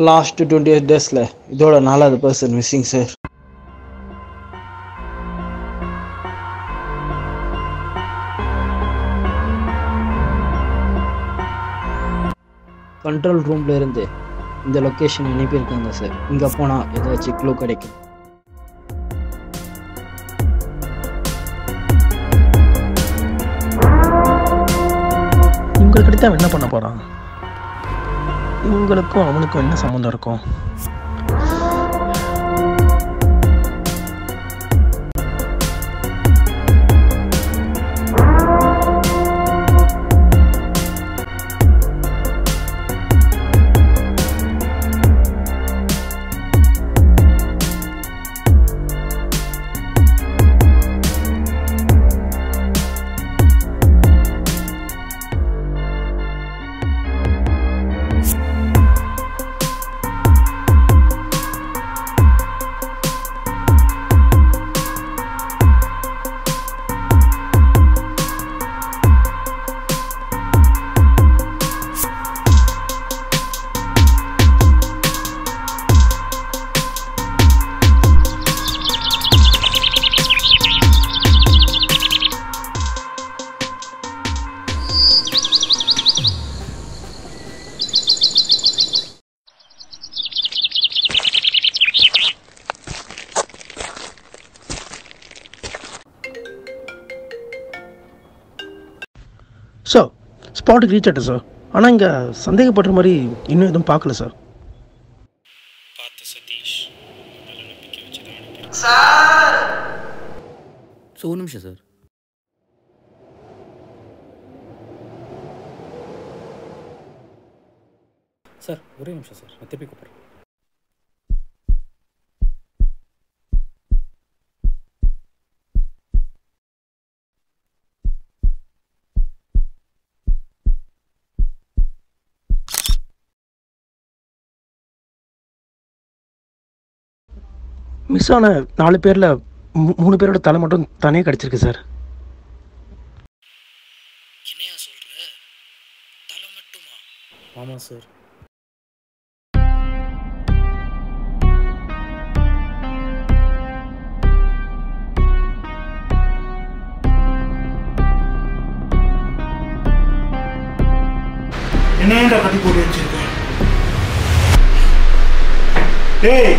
Last 28 டேஸில் இதோட 4வது பர்சன் மிஸ்ஸிங் சார். கண்ட்ரோல் ரூமில் இருந்து இந்த லொக்கேஷன் அனுப்பியிருக்காங்க சார். இங்கே போனால் ஏதாச்சும் க்ளூ கிடைக்கும். இவங்களுக்கு அடுத்து அவன் என்ன பண்ண போகிறான்? இவங்களுக்கும் அவனுக்கும் என்ன சம்மந்தம் இருக்கும்? சார், ஸ்பாட்டுக்கு ரீச் ஆகிட்டேன் சார். ஆனால் இங்கே சந்தேகப்படுற மாதிரி இன்னும் எதுவும் பார்க்கல சார். பார்த்து சதீஷ் சார். ஒரு நிமிஷம் சார். சார் ஒரே நிமிஷம் சார், நான் திருப்பி கூப்பிட்றேன். மிஸ் ஆன 4 பேரில் 3 பேரோட தலை மட்டும் தனியாக கிடச்சிருக்கு சார். என்னையா சொல்ற? தலை மட்டுமா? ஆமாம் சார். என்னடா கட்டி போட்டு வச்சிருக்க? டேய்,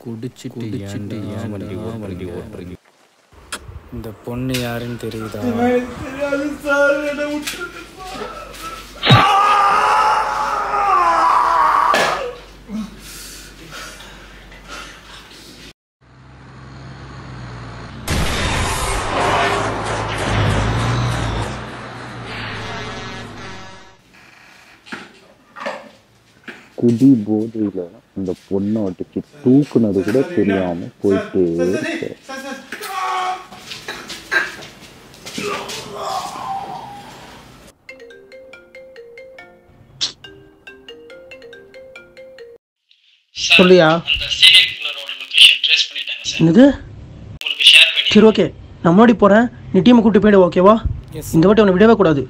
குடிச்சிட்டு ஏன் வண்டி ஓட்டுறீங்க? இந்த பொண்ணு யாருன்னு தெரியுதா? தெரியாது சார், என்ன விட்டுருங்க. குடி போதையில் அந்த பொண்ணை ஒட்டிக்கு தூக்குனது கூட தெரியாம போயிட்டே இருக்கு. சொல்லியா? என்னது? சரி, ஓகே, நான் முன்னாடி போகிறேன், நீ டீமை கூப்பிட்டு போயிடு. ஓகேவா? இந்த வாட்டி அவனை விடவே கூடாது.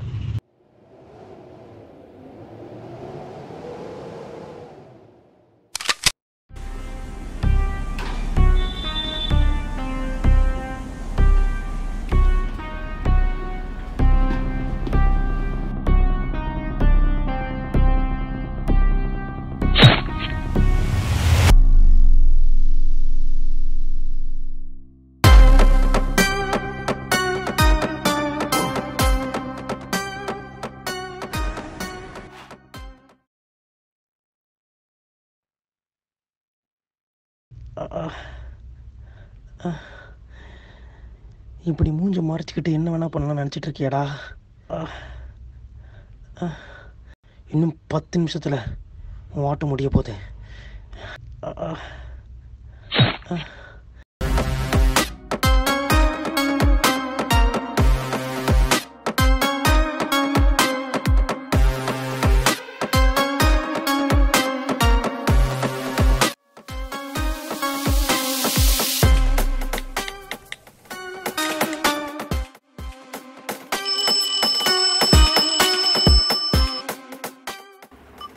இப்படி மூஞ்ச மறைச்சிக்கிட்டு என்ன வேணா பண்ணலாம் நினச்சிட்டு இருக்கியாடா? இன்னும் 10 நிமிஷத்தில் உன் ஆட்டம் முடிய போகுது.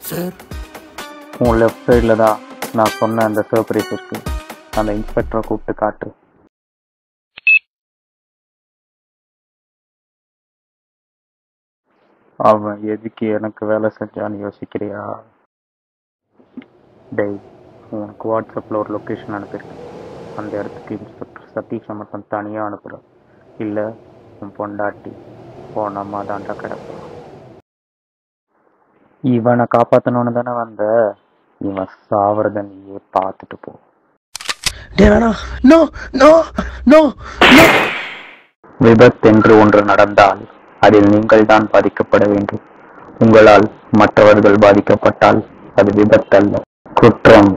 சார், உன் லெஃப்ட் சைடில் தான் நான் சொன்ன அந்த சர்ப்ரைஸ் இருக்கு. அந்த இன்ஸ்பெக்டரை கூப்பிட்டு காட்டு. அவன் எதுக்கு எனக்கு வேலை செஞ்சான்னு யோசிக்கிறியா? டேய், உனக்கு வாட்ஸ்அப்பில் ஒரு லொக்கேஷன் அனுப்பியிருக்கேன். அந்த இடத்துக்கு இன்ஸ்பெக்டர் சதீஷை மட்டும் தனியாக அனுப்புகிறேன். இல்லை உன் பொண்டாட்டி உன் அம்மா தாண்டா கிடப்பா. இவனை காப்பாற்றணுன்னு தானே வந்த, இவன் சாவறத நீயே பார்த்துட்டு போ. விபத்து என்று ஒன்று நடந்தால் அதில் நீங்கள் தான் பாதிக்கப்பட வேண்டும். உங்களால் மற்றவர்கள் பாதிக்கப்பட்டால் அது விபத்தல்ல, குற்றம்.